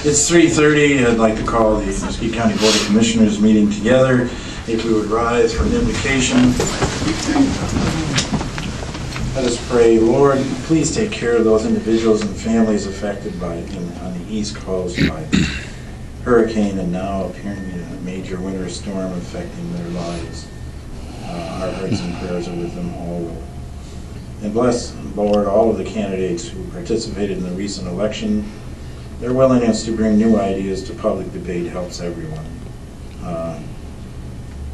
It's 3:30. I'd like to call the Muskegon County Board of Commissioners meeting together. If we would rise for an invocation. Let us pray. Lord, please take care of those individuals and families affected by on the East Coast by hurricane and now appearing in a major winter storm affecting their lives. Our hearts and prayers are with them all. And bless, Lord, all of the candidates who participated in the recent election. Their willingness to bring new ideas to public debate helps everyone.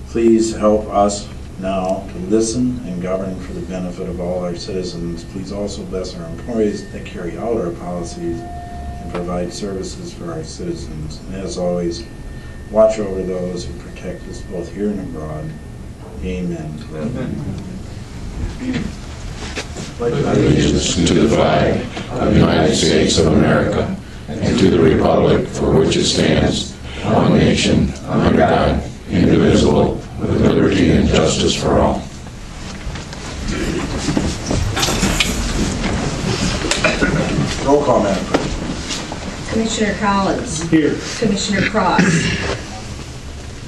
Please help us now to listen and govern for the benefit of all our citizens. Please also bless our employees that carry out our policies and provide services for our citizens. And as always, watch over those who protect us both here and abroad. Amen. Allegiance to the flag of the United States of America and to the republic for which it stands, one nation, under God, indivisible, with liberty and justice for all. Roll call, Madam President. Commissioner Collins. Here. Commissioner Cross.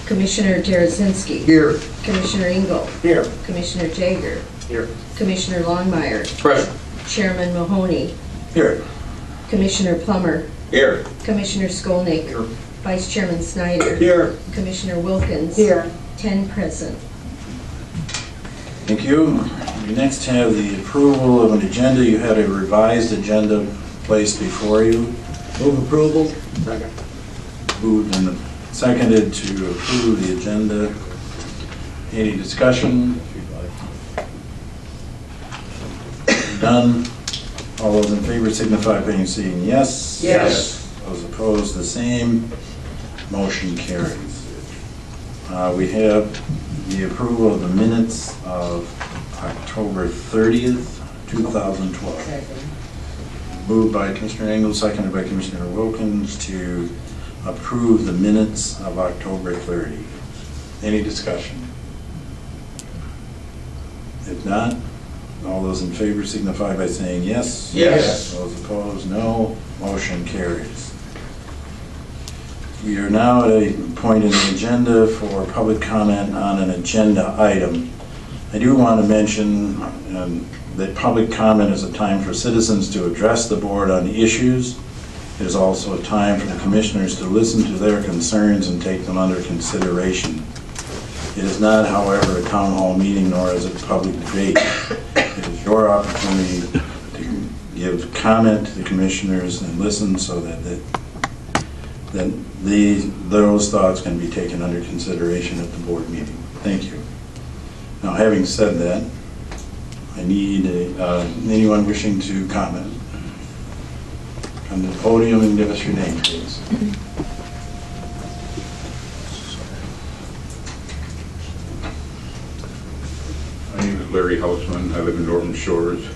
Commissioner Tarasinski. Here. Commissioner Engel. Here. Commissioner Jaeger. Here. Commissioner Longmire. Present. Chairman Mahoney. Here. Commissioner Plummer. Here. Commissioner Skolnick. Here. Vice Chairman Snyder. Here. Commissioner Wilkins. Here. 10 present. Thank you. We next have the approval of an agenda. You had a revised agenda placed before you. Move approval. Second. Moved and seconded to approve the agenda. Any discussion? None. All those in favor signify by saying yes. Yes. Those opposed, the same. Motion carries. We have the approval of the minutes of October 30th, 2012. Moved by Commissioner Engel, seconded by Commissioner Wilkins to approve the minutes of October 30. Any discussion? If not, all those in favor signify by saying yes. Yes. Those opposed, no. Motion carries. We are now at a point in the agenda for public comment on an agenda item. I do want to mention that public comment is a time for citizens to address the board on issues. It is also a time for the commissioners to listen to their concerns and take them under consideration. It is not, however, a town hall meeting, nor is it a public debate. It is your opportunity to give comment to the commissioners and listen so that those thoughts can be taken under consideration at the board meeting. Thank you. Now, having said that, I need anyone wishing to comment. Come to the podium and give us your name, please. My name is Larry Hausman. I live in Norton Shores,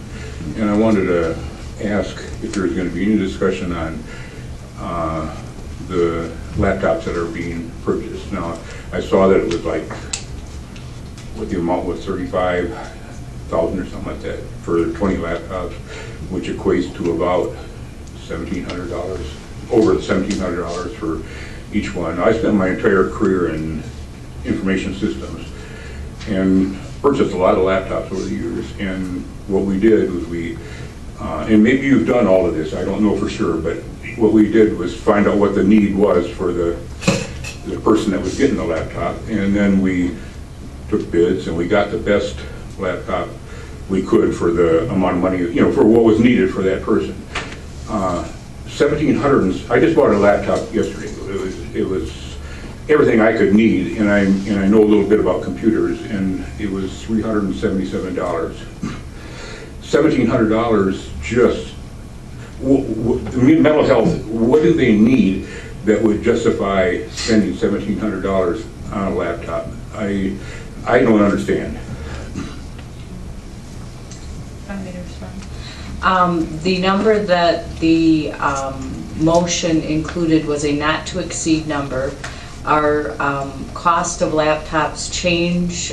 and I wanted to ask if there's going to be any discussion on the laptops that are being purchased. Now, I saw that it was like, what the amount was, $35,000 or something like that for 20 laptops, which equates to about $1,700, over $1,700 for each one. I spent my entire career in information systems and purchased a lot of laptops over the years. And what we did was and maybe you've done all of this, I don't know for sure, but what we did was find out what the need was for the person that was getting the laptop, and then we took bids and we got the best laptop we could for the amount of money, for what was needed for that person. $1,700. I just bought a laptop yesterday. It was everything I could need, and I know a little bit about computers, and it was $377. $1,700 just mental health, what do they need that would justify spending $1,700 on a laptop? I don't understand. The number that the motion included was a not to exceed number. Our cost of laptops change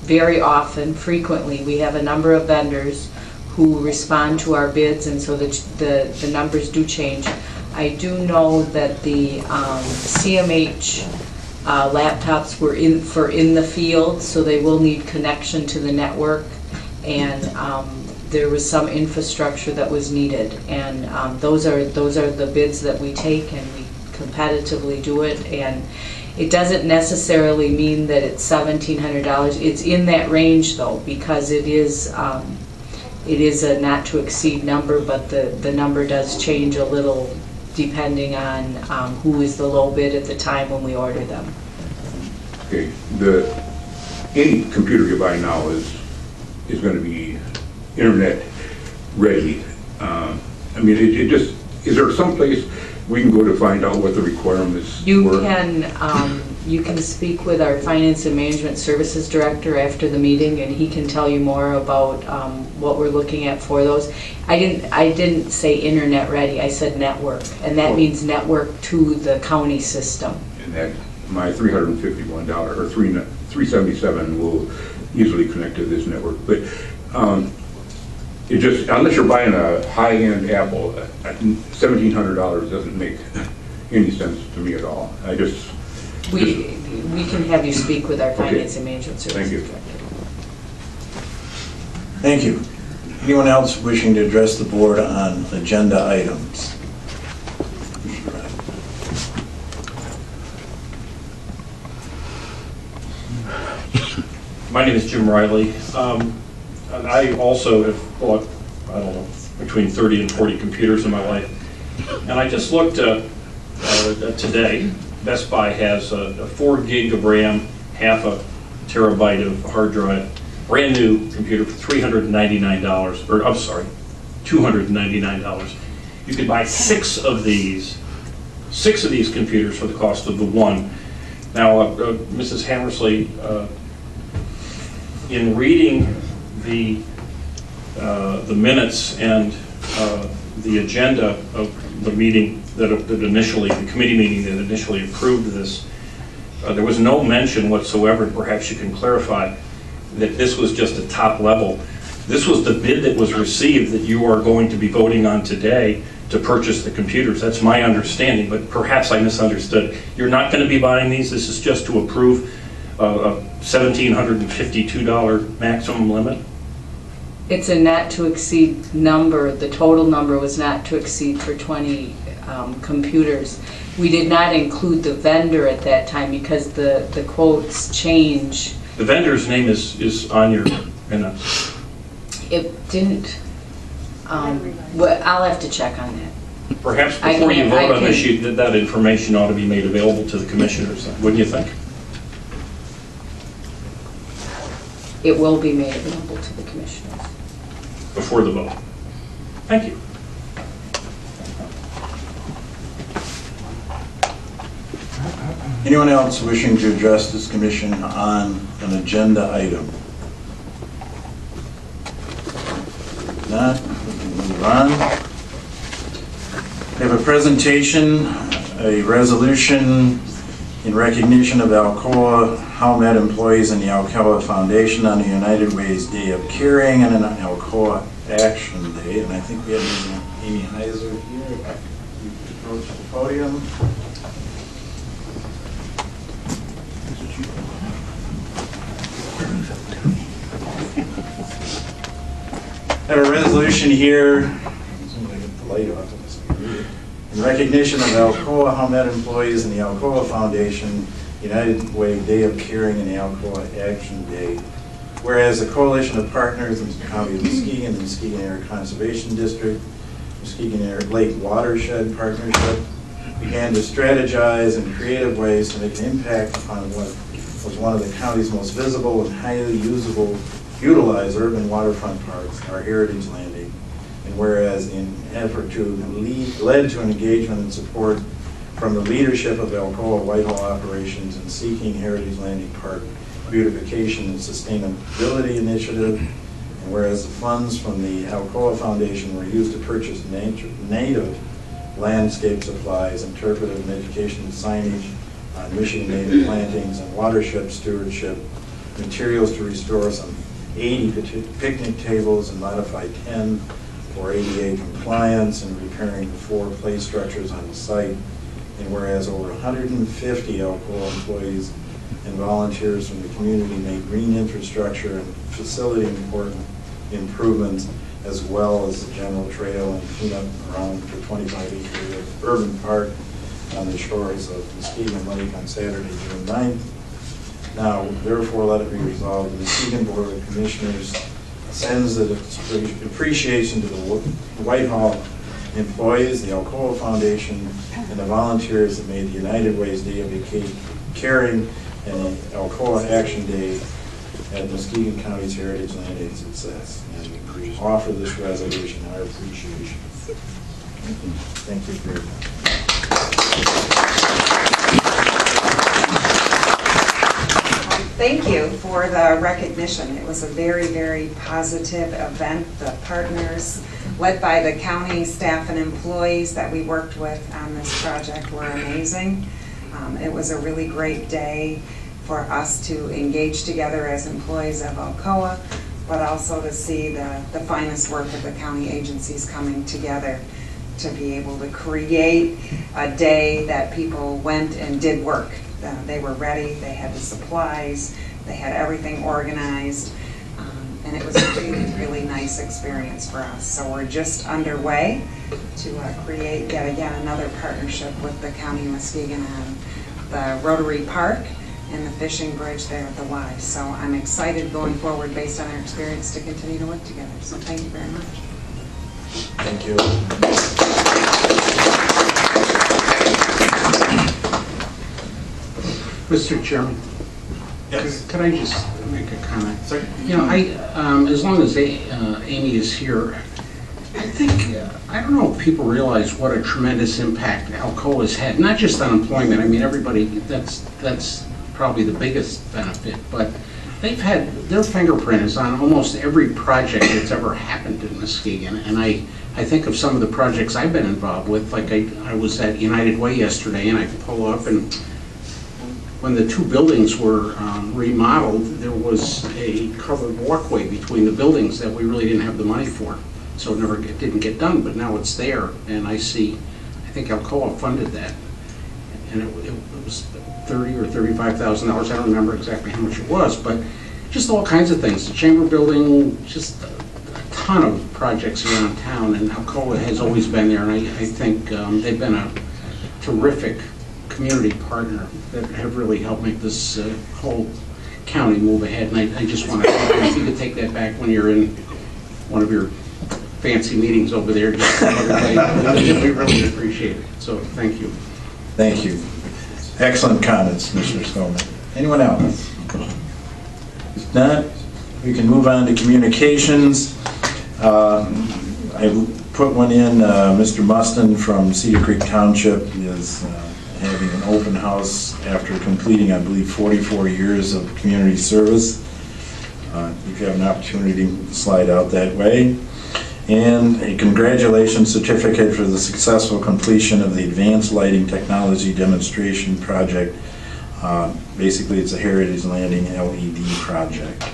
very often, frequently. We have a number of vendors who respond to our bids, and so the numbers do change. I do know that the CMH laptops were in the field, so they will need connection to the network, and there was some infrastructure that was needed, and those are the bids that we take, and we competitively do it. And it doesn't necessarily mean that it's $1,700. It's in that range though, because it is a not to exceed number, but the number does change a little depending on who is the low bid at the time when we order them. Okay, any computer you buy now is going to be internet ready. I mean, it just, is there some place we can go to find out what the requirements were? You can speak with our Finance and Management Services Director after the meeting, and he can tell you more about what we're looking at for those. I didn't say internet ready, I said network, and that means network to the county system. And that my $351 or $377 will easily connect to this network. But it just, unless you're buying a high-end Apple, $1,700 doesn't make any sense to me at all. We can have you speak with our Finance Okay. and Management Services Thank you. Director. Thank you. Anyone else wishing to address the board on agenda items? My name is Jim Riley. And I also have bought, I don't know, between 30 and 40 computers in my life. And I just looked today. Best Buy has a 4 gig of RAM, half a terabyte of hard drive, brand new computer for $399, or I'm sorry, $299. You could buy 6 of these computers for the cost of the one. Now, Mrs. Hammersley, in reading the minutes and the agenda of the meeting that initially, the committee meeting that initially approved this, there was no mention whatsoever, and perhaps you can clarify, that this was just a top level. This was the bid that was received that you are going to be voting on today to purchase the computers. That's my understanding, but perhaps I misunderstood. You're not going to be buying these. This is just to approve a $1,752 maximum limit? It's a not to exceed number. The total number was not to exceed for 20 computers. We did not include the vendor at that time because the quotes change. The vendor's name is on your minutes. It didn't. Well, I'll have to check on that. Perhaps before you vote on this, that information ought to be made available to the commissioners, wouldn't you think? It will be made available to the commissioners. Before the vote. Thank you. Anyone else wishing to address this commission on an agenda item? Not, we can move on. We have a presentation, a resolution in recognition of Alcoa Howmet employees and the Alcoa Foundation on the United Way's Day of Caring and an Alcoa Action Day. And I think we have Amy Heiser here. You approach the podium. I have a resolution here. Get the light off of this. In recognition of Alcoa Howmet employees and the Alcoa Foundation, United Way Day of Caring and the Alcoa Action Day. Whereas the coalition of partners in the County of Muskegon and the Muskegon Area Conservation District, Muskegon Area Lake Watershed Partnership, began to strategize in creative ways to make an impact upon what was one of the county's most visible and highly utilized urban waterfront parks, our heritage landing, And whereas in effort to led to an engagement and support from the leadership of Alcoa Whitehall operations in seeking Heritage Landing Park beautification and sustainability initiative, and whereas the funds from the Alcoa Foundation were used to purchase native landscape supplies, interpretive and educational signage on Michigan native plantings, and watershed stewardship, materials to restore some 80 picnic tables and modify 10 for ADA compliance, and repairing the 4 play structures on the site. And whereas over 150 Alcoa employees and volunteers from the community made green infrastructure and facility improvements, as well as the general trail and cleanup around the 25-acre urban park on the shores of Muskegon Lake on Saturday, June 9th. Now, therefore, let it be resolved, the Muskegon Board of Commissioners sends its appreciation to the Whitehall employees, the Alcoa Foundation, and the volunteers that made the United Way's Day of Caring and the Alcoa Action Day at Muskegon County's Heritage Land a success. And we offer this resolution our appreciation. Thank you very much. Thank you for the recognition. It was a very, very positive event. The partners, led by the county staff and employees that we worked with on this project, were amazing. It was a really great day for us to engage together as employees of Alcoa, but also to see the finest work of the county agencies coming together to be able to create a day that people went and did work. They were ready, they had the supplies, they had everything organized, and it was a really, really nice experience for us. So we're just underway to create yet again another partnership with the County of Muskegon on the Rotary Park and the fishing bridge there at the Y. So I'm excited going forward based on our experience to continue to work together. So thank you very much. Thank you. Mr. Chairman, Yes. could I just make a comment? Sir? You know, as long as Amy is here, I think, I don't know if people realize what a tremendous impact Alcoa has had, not just on employment. I mean, everybody, that's probably the biggest benefit, but they've had, their fingerprint is on almost every project that's ever happened in Muskegon. And I think of some of the projects I've been involved with, like I was at United Way yesterday, and I pull up, and when the 2 buildings were remodeled, there was a covered walkway between the buildings that we really didn't have the money for. So it didn't get done, but now it's there, and I think Alcoa funded that. And it was $30,000 or $35,000, I don't remember exactly how much it was, but just all kinds of things. The chamber building, just a ton of projects around town, and Alcoa has always been there, and I think they've been a terrific community partner that have really helped make this whole county move ahead. And I just want to thank you. If you could take that back when you're in one of your fancy meetings over there, just we really appreciate it. So thank you. Thank you. Excellent comments, Mr. Stone. Anyone else? If not, we can move on to communications. I put one in. Mr. Mustin from Cedar Creek Township is having an open house after completing, I believe, 44 years of community service. If you have an opportunity to slide out that way. And a congratulations certificate for the successful completion of the Advanced Lighting Technology Demonstration Project. Basically, it's a Heritage Landing LED project.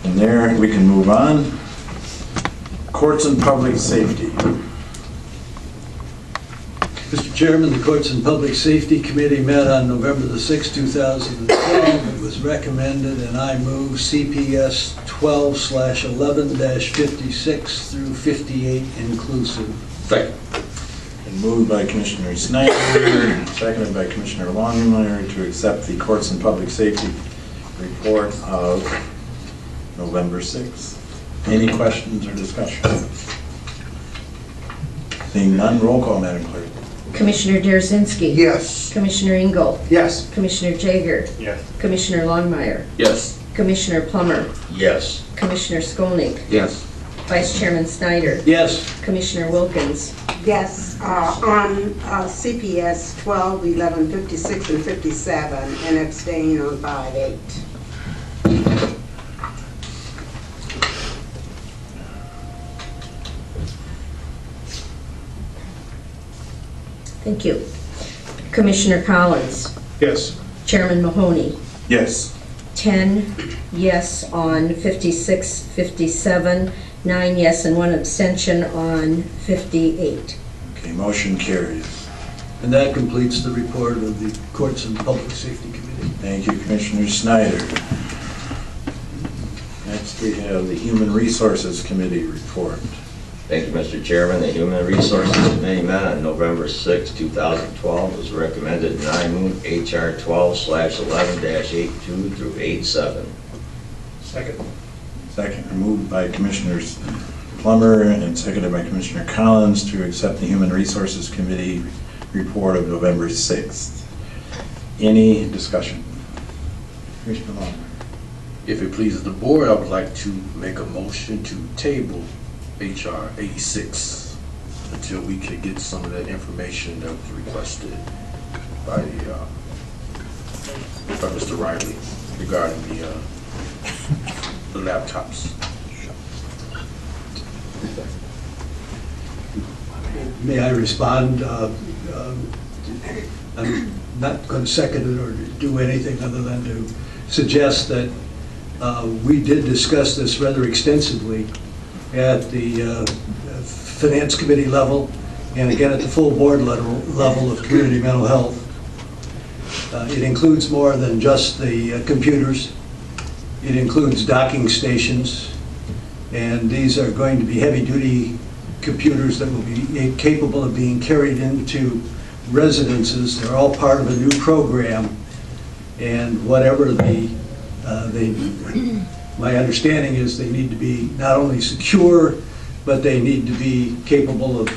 And there we can move on. Courts and Public Safety. Mr. Chairman, the Courts and Public Safety Committee met on November the 6th, 2012. It was recommended, and I move CPS 12/11-56 through 58 inclusive. Second. And moved by Commissioner Snyder, seconded by Commissioner Longmire to accept the Courts and Public Safety report of November 6th. Any questions or discussion? Seeing none, roll call, Madam Clerk. Commissioner Derzinski. Yes. Commissioner Engel. Yes. Commissioner Jaeger. Yes. Commissioner Longmire. Yes. Commissioner Plummer. Yes. Commissioner Skolnick. Yes. Vice Chairman Snyder. Yes. Commissioner Wilkins. Yes, on CPS 12, 11, 56, and 57, and abstain on 5, 8. Thank you. Commissioner Collins. Yes. Chairman Mahoney. Yes. 10 yes on 56, 57, 9 yes and 1 abstention on 58. Okay, motion carries. And that completes the report of the Courts and Public Safety Committee. Thank you, Commissioner Snyder. Next, we have the Human Resources Committee report. Thank you, Mr. Chairman. The Human Resources Committee met on November 6, 2012. It was recommended and I move HR 12/11-82 through 87. Second. Second, moved by Commissioners Plummer and seconded by Commissioner Collins to accept the Human Resources Committee report of November 6th. Any discussion? Commissioner Plummer. If it pleases the board, I would like to make a motion to table HR 86 until we can get some of that information that was requested by Mr. Riley regarding the laptops. May I respond? I'm not going to second it or do anything other than to suggest that we did discuss this rather extensively at the Finance Committee level and again at the full board level of Community Mental Health. It includes more than just the computers. It includes docking stations, and these are going to be heavy-duty computers that will be capable of being carried into residences. They're all part of a new program, and whatever my understanding is they need to be not only secure, but they need to be capable of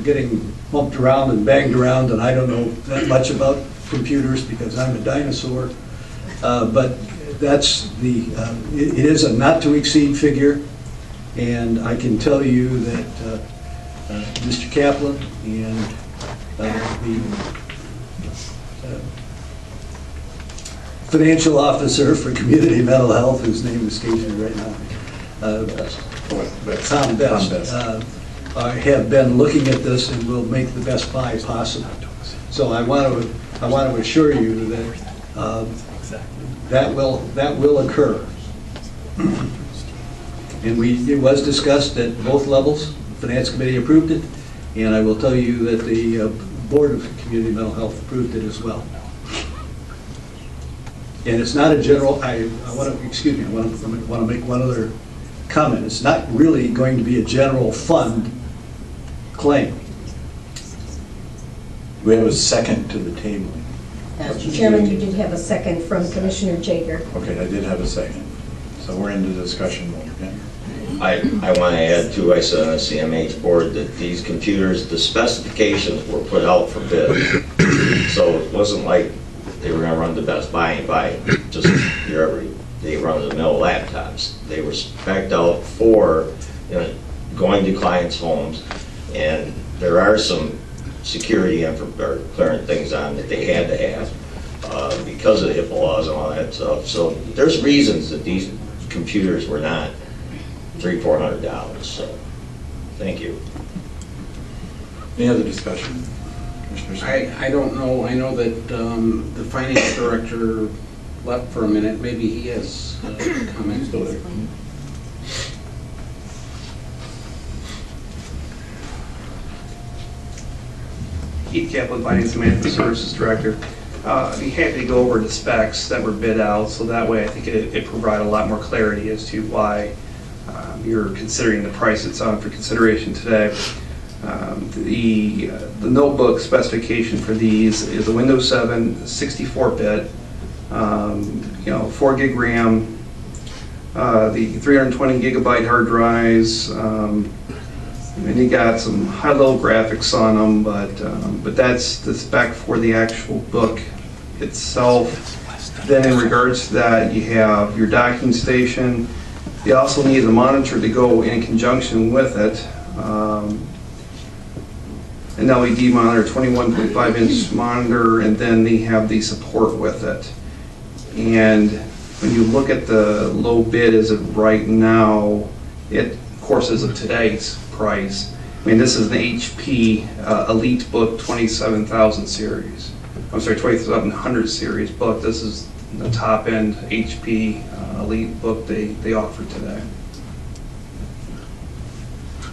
getting bumped around and banged around, and I don't know that much about computers because I'm a dinosaur, but that's it is a not-to-exceed figure, and I can tell you that Mr. Kaplan and the financial officer for Community Mental Health, whose name escapes me right now, Tom Best, have been looking at this and will make the best buy possible. So I want to assure you that that will occur. And it was discussed at both levels. The Finance Committee approved it, and I will tell you that the Board of Community Mental Health approved it as well. And it's not a general, I want to make one other comment. It's not really going to be a general fund claim. We have a second to the tabling. Chairman, you did have a second from Commissioner Jager. Okay, I did have a second. So we're into discussion mode again. I want to add too, I said on the CMH board that these computers, the specifications were put out for bid. So it wasn't like they were going to run to Best Buy and buy just your they run-of-the-mill laptops. They were spec'd out for going to clients' homes, and there are some security or clearance things on that they had to have because of the HIPAA laws and all that stuff. So there's reasons that these computers were not $300-400. So thank you. Any other discussion? I don't know. I know that the finance director left for a minute. Maybe he has comments. Still there. Keith Kaplan, Finance and Management Services Director. I'd be happy to go over the specs that were bid out, so that way I think it provide a lot more clarity as to why you're considering the price it's on for consideration today. The notebook specification for these is a Windows 7 64-bit, 4 gig RAM, the 320 gigabyte hard drives, and you got some high-level graphics on them, but that's the spec for the actual book itself. Then in regards to that, you have your docking station, They also need a monitor to go in conjunction with it. An LED monitor, 21.5 inch monitor, and then they have the support with it. And when you look at the low bid as of right now, it, of course, is of today's price. I mean, this is the HP Elite Book 27,000 series. I'm sorry, 2700 series book. This is the top end HP Elite book they offer today.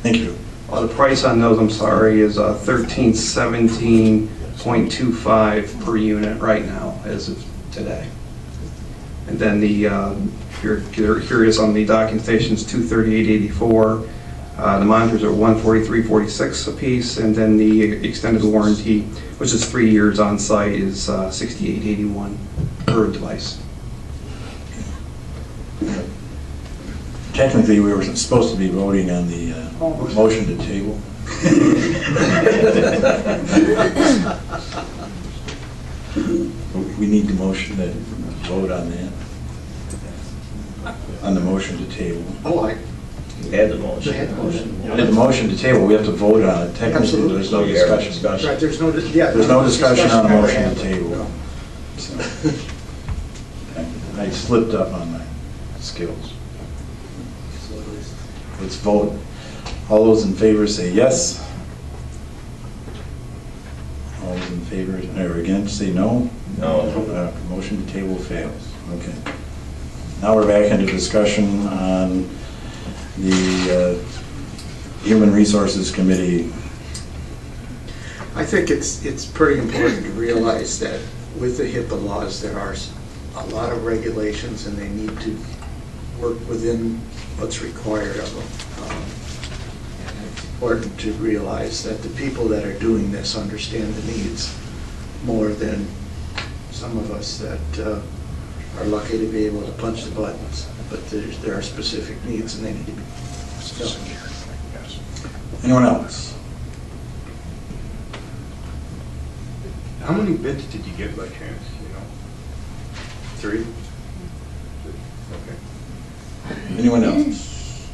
Thank you. The price on those, I'm sorry, is $1317.25 per unit right now as of today. And then the, if you're curious on the docking stations, $238.84. The monitors are $143.46 a piece, and then the extended warranty, which is 3 years on site, is $68.81 per device. Technically, we were supposed to be voting on the motion to table. We need the motion to vote on that. On the motion to table. Oh, you had the motion. The motion to table, we have to vote on it. Technically, there's no discussion. Right, there's no discussion on a motion to table. So, I slipped up on my skills. Let's vote. All those in favor say yes. All those in favor or against say no. No. Motion to table fails. Okay. Now we're back into discussion on the Human Resources Committee. I think it's pretty important to realize that with the HIPAA laws, there are a lot of regulations and they need to work within what's required of them. And it's important to realize that the people that are doing this understand the needs more than some of us that are lucky to be able to punch the buttons. But there are specific needs and they need to be done. Anyone else? How many bids did you get by chance, you know? 3? Okay. Anyone else?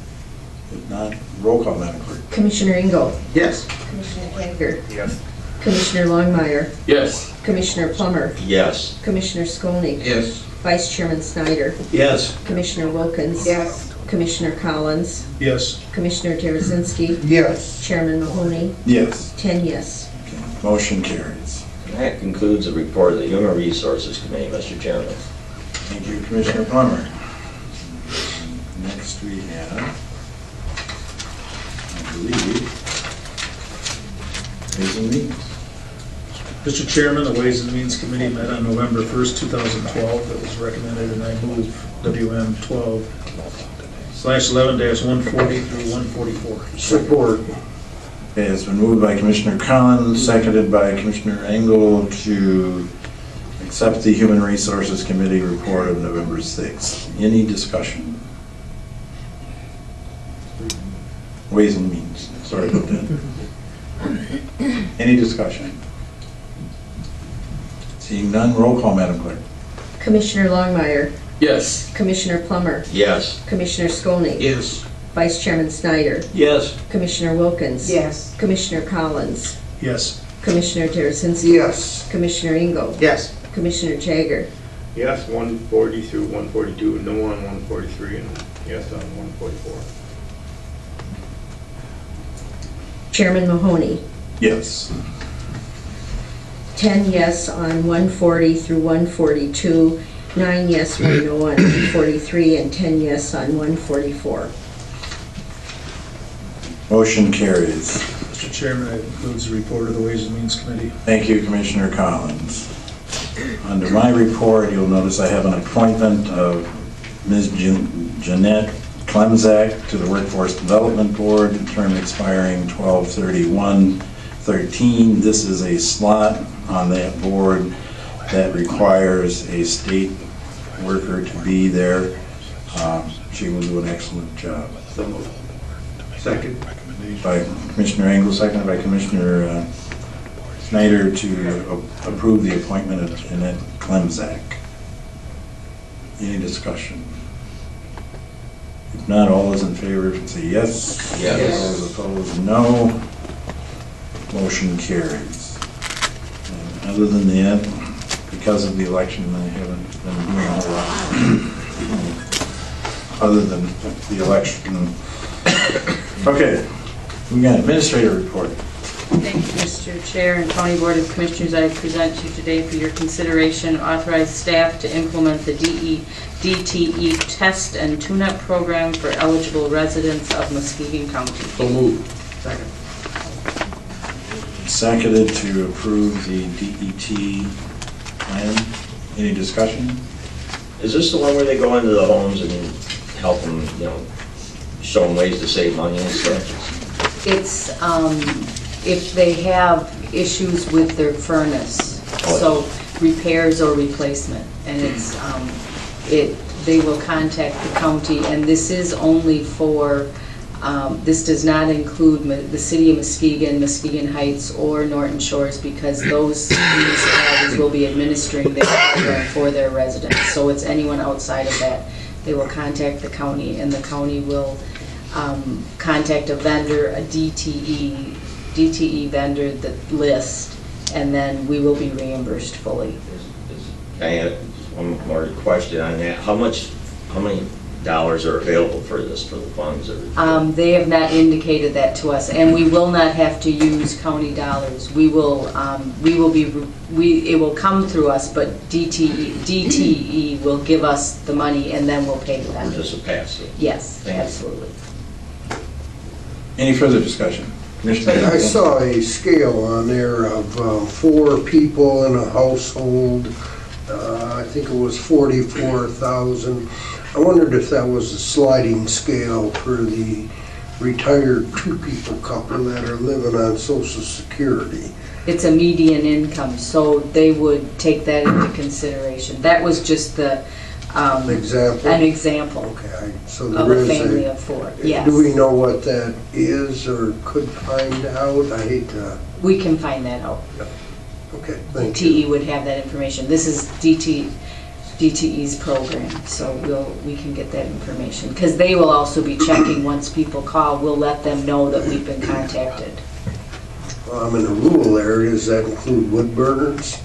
If not, roll call, Madam Clerk. Commissioner Engel. Yes. Commissioner Hager. Yes. Commissioner Longmire. Yes. Commissioner Plummer. Yes. Commissioner Skolnick. Yes. Vice Chairman Snyder. Yes. Commissioner Wilkins. Yes. Commissioner Collins. Yes. Commissioner Tarasinski. Yes. Chairman Mahoney. Yes. 10 yes. Okay. Motion carries. That concludes the report of the Human Resources Committee, Mr. Chairman. Thank you, Commissioner Plummer. Next we have, I believe, Ways and Means. Mr. Chairman, the Ways and Means Committee met on November 1st, 2012. It was recommended, and I move WM 12/11-140 through 144. Support. Okay, it's been moved by Commissioner Collins, seconded by Commissioner Engel to accept the Human Resources Committee report of November 6th. Any discussion? Ways and Means, sorry about that. Any discussion? Seeing none, roll call, Madam Clerk. Commissioner Longmire. Yes. Commissioner Plummer. Yes. Commissioner Skolnick. Yes. Vice Chairman Snyder. Yes. Commissioner Wilkins. Yes. Commissioner Collins. Yes. Commissioner Tarasinski. Yes. Commissioner Engel. Yes. Commissioner Jagger. Yes, 140 through 142, no on 143, and yes on 144. Chairman Mahoney. Yes. 10 yes on 140 through 142, 9 yes, 1 no on 143, and 10 yes on 144. Motion carries. Mr. Chairman, that includes the report of the Ways and Means Committee. Thank you, Commissioner Collins. Under my report, you'll notice I have an appointment of Ms. Jeanette Klemzak to the Workforce Development Board, term expiring 12/31/13. This is a slot on that board that requires a state worker to be there. She will do an excellent job. Second. By Commissioner Engel, seconded by Commissioner Snyder to approve the appointment of Jeanette Klemzak. Any discussion? If not, all those in favor say yes. Yes. Those opposed, no. Motion carries. And other than that, because of the election, I haven't been doing a lot. Other than the election. Okay, we got administrator report. Thank you, Mr. Chair and County Board of Commissioners. I present to you today for your consideration authorize staff to implement the DTE test and tune-up program for eligible residents of Muskegon County. So moved. Second. Seconded to approve the DET plan. Any discussion? Is this the one where they go into the homes and help them, you know, show them ways to save money and stuff? It's if they have issues with their furnace, so repairs or replacement, and it's they will contact the county, and this is only for this does not include the city of Muskegon, Muskegon Heights, or Norton Shores, because those municipalities will be administering their program for their residents. So it's anyone outside of that. They will contact the county, and the county will contact a vendor, a DTE vendor, the list, and then we will be reimbursed fully. I have one more question on that. How many dollars are available for this, for the funds? They have not indicated that to us, and we will not have to use county dollars. It will come through us, but DTE will give us the money, and then we'll pay the vendor. Just a pass-through? Yes, absolutely. Any further discussion? Commissioner? I saw a scale on there of 4 people in a household. I think it was 44,000. I wondered if that was a sliding scale for the retired 2-people couple that are living on Social Security. It's a median income, so they would take that into consideration. That was just the example? An example. Okay, so Of there a is family of 4, yes. Do we know what that is or could find out? I hate to... We can find that out. Okay, thank you. TE would have that information. This is DTE's program, so we can get that information. Because they will also be checking once people call. We'll let them know that we've been contacted. Well, I'm in a rural area. Does that include wood burners?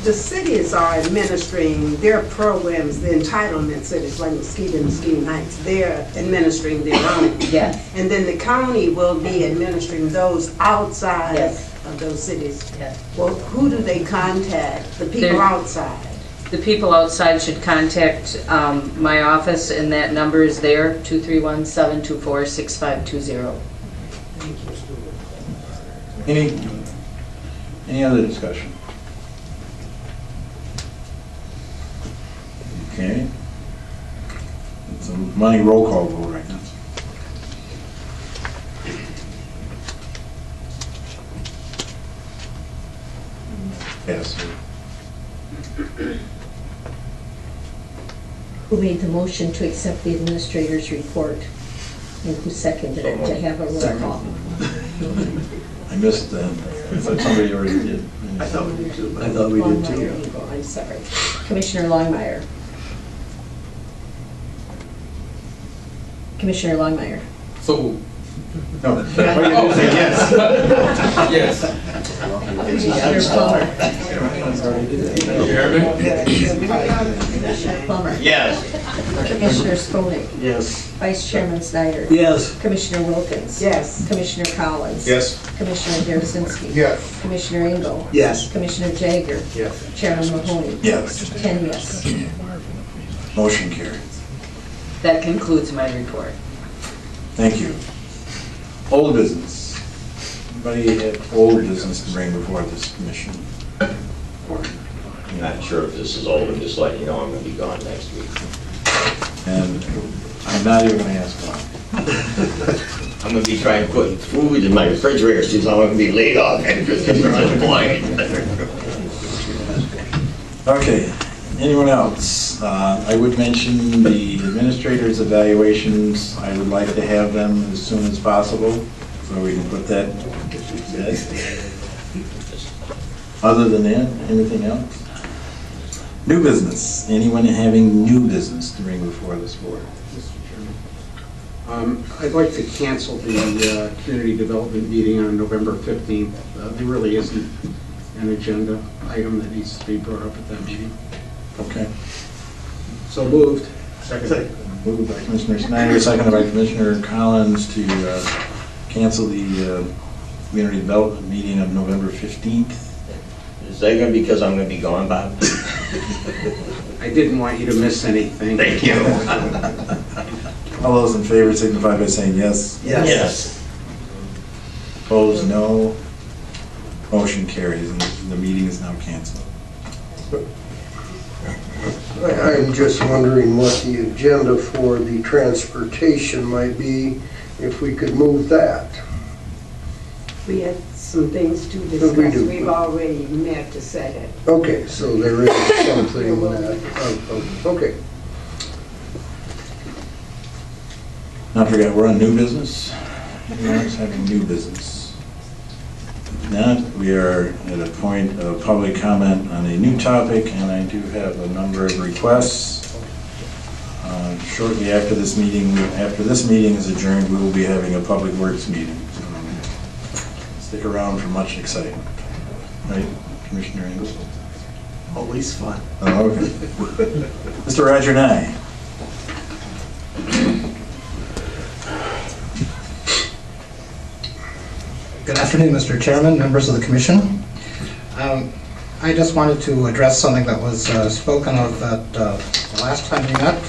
The cities are administering their programs, the entitlement cities like Muskegon, Muskegon Heights, they're administering their own. Yes. And then the county will be administering those outside of those cities. Yes. Well, who do they contact? The people outside? The people outside should contact my office, and that number is there, 231-724-6520. Any other discussion? Okay. It's a money roll call vote right now. Yes. Who made the motion to accept the administrator's report? And who seconded it to have a roll call? I missed that. I thought somebody already did. I thought we did too. I thought we did too. I'm sorry. Commissioner Longmire. Commissioner Longmire. So, no. Yes. yes. Commissioner Plummer. Commissioner Plummer. Yes. Commissioner Skonek. Yes. Vice Chairman Snyder. Yes. Commissioner Wilkins. Yes. Commissioner Collins. Yes. Commissioner Derasinski. Yes. Commissioner Engel. Yes. Commissioner Jagger. Yes. Chairman Mahoney. Yes. 10 yes. Motion carried. That concludes my report. Thank you. Old business. Anybody have old business to bring before this commission? I'm not sure if this is old, but just letting you know I'm going to be gone next week. And I'm not even going to ask why. I'm going to be trying to put food in my refrigerator since I'm going to be laid off because they're unemployed. Okay, anyone else? I would mention the administrator's evaluations. I would like to have them as soon as possible. So we can put that. Other than that, anything else? New business. Anyone having new business to bring before this board? I'd like to cancel the community development meeting on November 15th. There really isn't an agenda item that needs to be brought up at that meeting. Okay. So moved. Second. Moved by Commissioner Snyder, seconded by Commissioner Collins to cancel the community development meeting of November 15th. Is that gonna be because I'm gonna be gone, Bob? I didn't want you to miss anything. Thank you. All those in favor signify by saying yes. Yes. Opposed, no. Motion carries, and the meeting is now canceled. I'm just wondering what the agenda for the transportation might be, if we could move that. We had some things to We discuss. do. We've already met to set it. Okay, so there is something that, okay. Now I forgot, we're on new business. Anyone else having new business? If not, we are at a point of public comment on a new topic, and I do have a number of requests. Shortly after this meeting is adjourned, we will be having a public works meeting. So stick around for much excitement. Right, Commissioner Engel? Always fun. Oh, okay. Mr. Roger Nye. Good afternoon, Mr. Chairman, members of the Commission. I just wanted to address something that was spoken of at the last time we met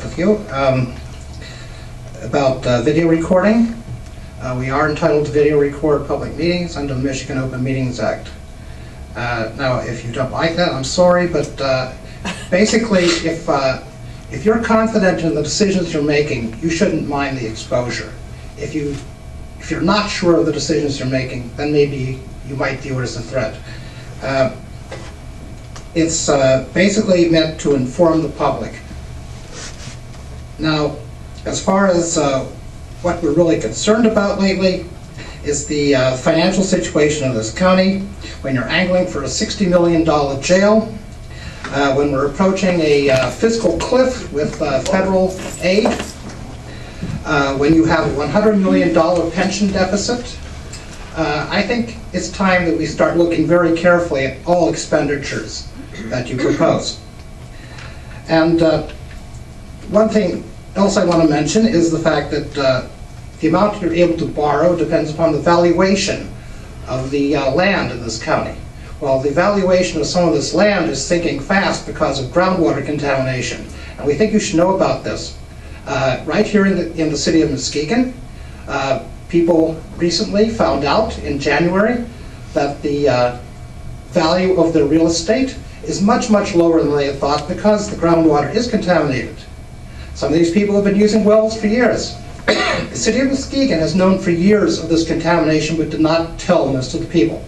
with you about video recording. We are entitled to video record public meetings under the Michigan Open Meetings Act. Now, if you don't like that, I'm sorry, but basically, if you're confident in the decisions you're making, you shouldn't mind the exposure. If you're not sure of the decisions you're making, then maybe you might view it as a threat. It's basically meant to inform the public. Now, as far as what we're really concerned about lately is the financial situation of this county. When you're angling for a $60 million jail, when we're approaching a fiscal cliff with federal aid, when you have a $100 million pension deficit, I think it's time that we start looking very carefully at all expenditures that you propose. And one thing else I want to mention is the fact that the amount you're able to borrow depends upon the valuation of the land in this county. Well, the valuation of some of this land is sinking fast because of groundwater contamination, and we think you should know about this. Right here in the city of Muskegon, people recently found out in January that the value of their real estate is much, much lower than they had thought because the groundwater is contaminated. Some of these people have been using wells for years. The city of Muskegon has known for years of this contamination but did not tell most of the people.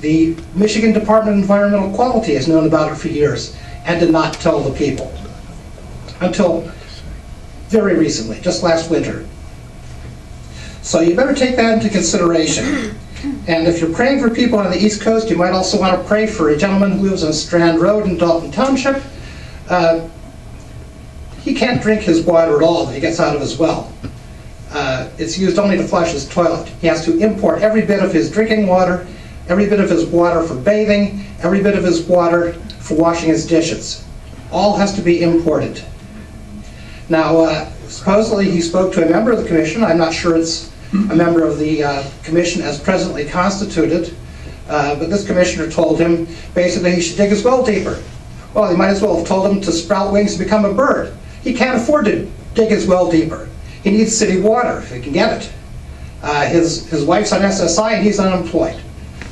The Michigan Department of Environmental Quality has known about it for years and did not tell the people until very recently, just last winter. So you better take that into consideration. And if you're praying for people on the East Coast, you might also want to pray for a gentleman who lives on Strand Road in Dalton Township. He can't drink his water at all that he gets out of his well. It's used only to flush his toilet. He has to import every bit of his drinking water, every bit of his water for bathing, every bit of his water for washing his dishes. All has to be imported. Now, supposedly he spoke to a member of the commission. I'm not sure it's a member of the commission as presently constituted, but this commissioner told him basically he should dig his well deeper. Well, he might as well have told him to sprout wings and become a bird. He can't afford to dig his well deeper. He needs city water if he can get it. His wife's on SSI and he's unemployed.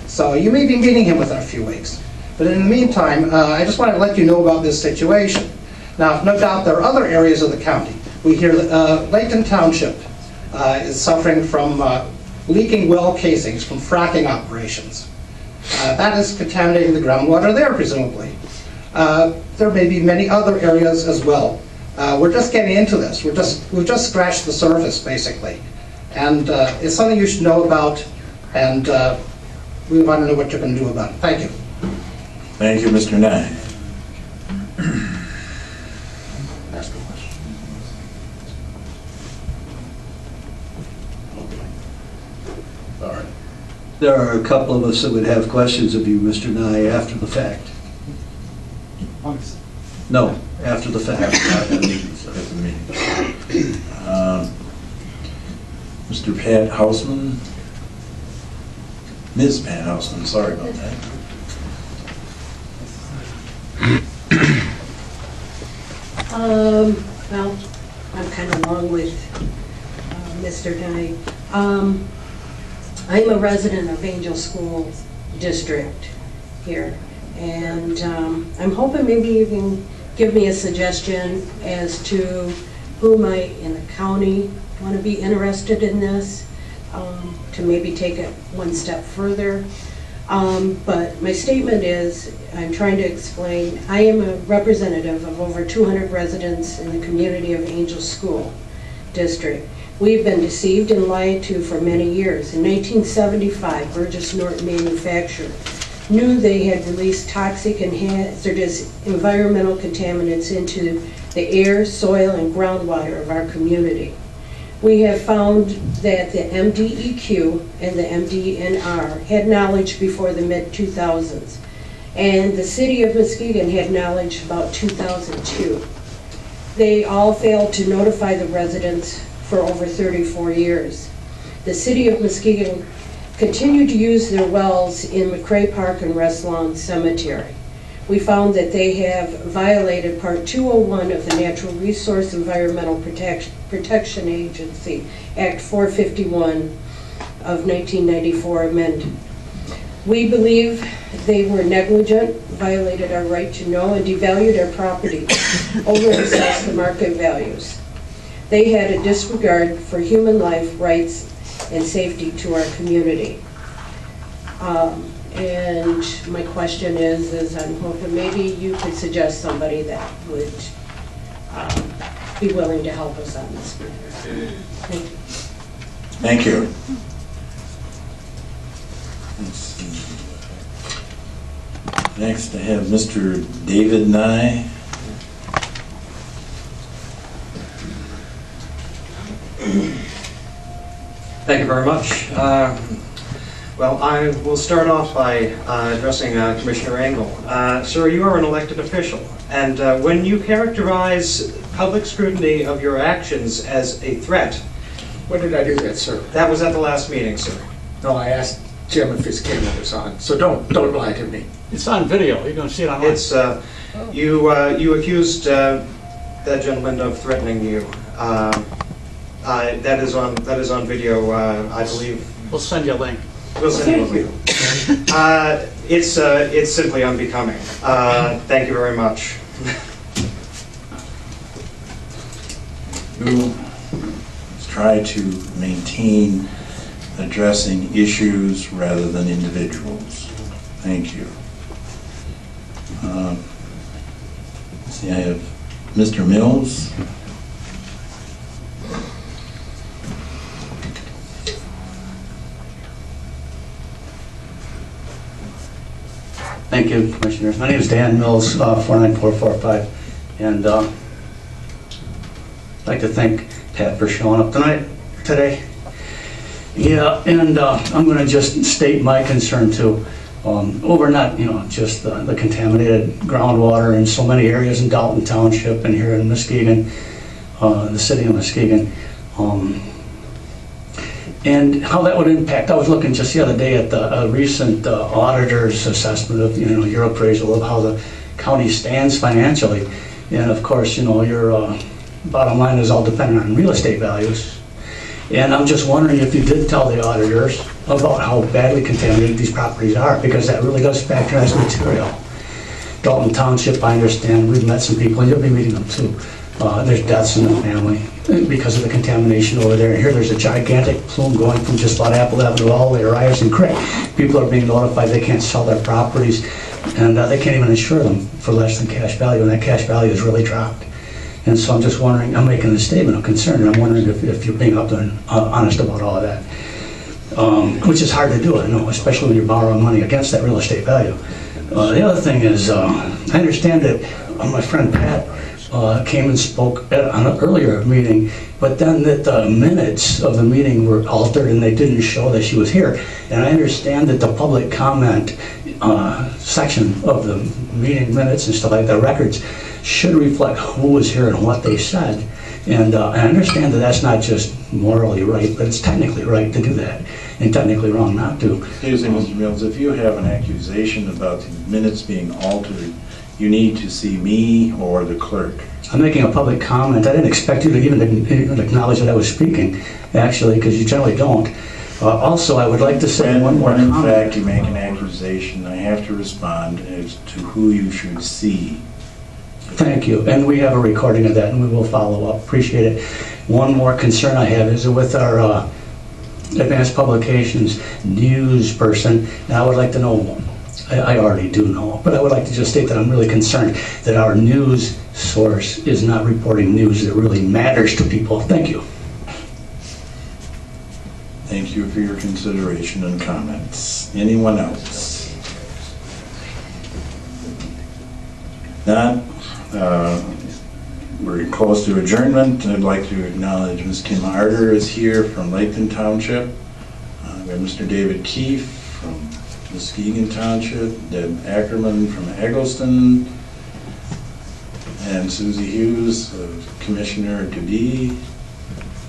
So you may be meeting him within a few weeks. But in the meantime, I just wanted to let you know about this situation. Now, no doubt there are other areas of the county. We hear that Layton Township is suffering from leaking well casings from fracking operations. That is contaminating the groundwater there, presumably. There may be many other areas as well. We're just getting into this. We've just scratched the surface, basically. And it's something you should know about, and we want to know what you're going to do about it. Thank you. Thank you, Mr. Nye. There are a couple of us that would have questions of you, Mr. Nye, after the fact. No, after the fact. Mr. Pat Hausman? Ms. Pat Hausman, sorry about that. Well, I'm kind of along with Mr. Nye. I'm a resident of Angel School District here, and I'm hoping maybe you can give me a suggestion as to who might in the county want to be interested in this, to maybe take it one step further. But my statement is, I'm trying to explain, I am a representative of over 200 residents in the community of Angel School District. We've been deceived and lied to for many years. In 1975, Burgess Norton Manufacturer knew they had released toxic and hazardous environmental contaminants into the air, soil, and groundwater of our community. We have found that the MDEQ and the MDNR had knowledge before the mid-2000s, and the city of Muskegon had knowledge about 2002. They all failed to notify the residents for over 34 years. The city of Muskegon continued to use their wells in McCray Park and Rest Lawn Cemetery. We found that they have violated Part 201 of the Natural Resource Environmental Protection Agency, Act 451 of 1994 amended. We believe they were negligent, violated our right to know, and devalued our property, overassessed the market values. They had a disregard for human life, rights, and safety to our community. And my question is I'm hoping maybe you could suggest somebody that would be willing to help us on this matter. Thank you. Thank you. Let's see. Next, I have Mr. David Nye. Thank you very much. Well, I will start off by addressing Commissioner Engel. Sir, you are an elected official, and when you characterize public scrutiny of your actions as a threat... When did I do that, sir? That was at the last meeting, sir. No, I asked Jim if his camera was on, so don't lie to me. It's on video. You're going to see it online. It's, you accused that gentleman of threatening you. That is on video, I believe. We'll send you a link. We'll send you a link. It's simply unbecoming. Thank you very much. Let's try to maintain addressing issues rather than individuals. Thank you. See, I have Mr. Mills. Thank you, Commissioners. My name is Dan Mills, 49445, and I'd like to thank Pat for showing up today. Yeah, and I'm going to just state my concern too. Over not, just the contaminated groundwater in so many areas in Dalton Township and here in Muskegon, the city of Muskegon. And how that would impact. I was looking just the other day at the recent auditor's assessment of, your appraisal of how the county stands financially. And of course, your bottom line is all dependent on real estate values. And I'm just wondering if you did tell the auditors about how badly contaminated these properties are, because that really does factor as material. Dalton Township, I understand, we've met some people, and you'll be meeting them too. There's deaths in the family because of the contamination over there. And here there's a gigantic plume going from just about Apple Avenue all the way to Ryerson Creek. People are being notified they can't sell their properties, and they can't even insure them for less than cash value, and that cash value has really dropped. And so I'm just wondering, I'm making a statement of concern, and I'm wondering if you're being up and honest about all of that. Which is hard to do, I know, especially when you're borrowing money against that real estate value. The other thing is, I understand that my friend Pat came and spoke on an earlier meeting, but then that the minutes of the meeting were altered and they didn't show that she was here. And I understand that the public comment section of the meeting minutes and stuff like that, records, should reflect who was here and what they said. And I understand that that's not just morally right, but it's technically right to do that, and technically wrong not to. Excuse me, Mr. Mills, if you have an accusation about the minutes being altered, you need to see me or the clerk. I'm making a public comment. I didn't expect you to even acknowledge that I was speaking, actually, because you generally don't. Also, I would like to say one more comment. When in fact you make an accusation, I have to respond as to who you should see. Thank you, and we have a recording of that, and we will follow up. Appreciate it. One more concern I have is with our advanced publications news person, and I would like to know, I already do know, but I would like to just state that I'm really concerned that our news source is not reporting news that really matters to people. Thank you. Thank you for your consideration and comments. Anyone else? Not? We're close to adjournment. I'd like to acknowledge Ms. Kim Arter is here from Laketon Township. We have Mr. David Keefe from Muskegon Township, Deb Ackerman from Eggleston, and Susie Hughes, Commissioner Dudee.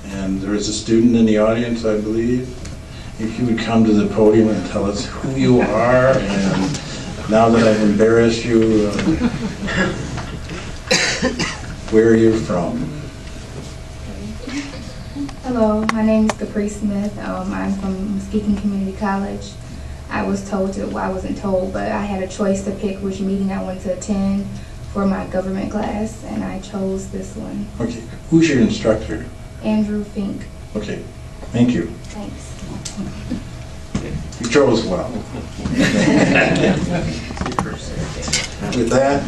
And there is a student in the audience, I believe. If you would come to the podium and tell us who you are, and now that I've embarrassed you, where are you from? Hello, my name is Capri Smith. I'm from Muskegon Community College. I was told to, well, I wasn't told, but I had a choice to pick which meeting I wanted to attend for my government class, and I chose this one. Okay, who's your instructor? Andrew Fink. Okay, thank you. Thanks. You chose well. With that,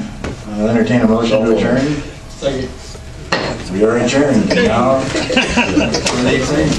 I'll entertain a motion to adjourn. Second. We are adjourned now for the exam.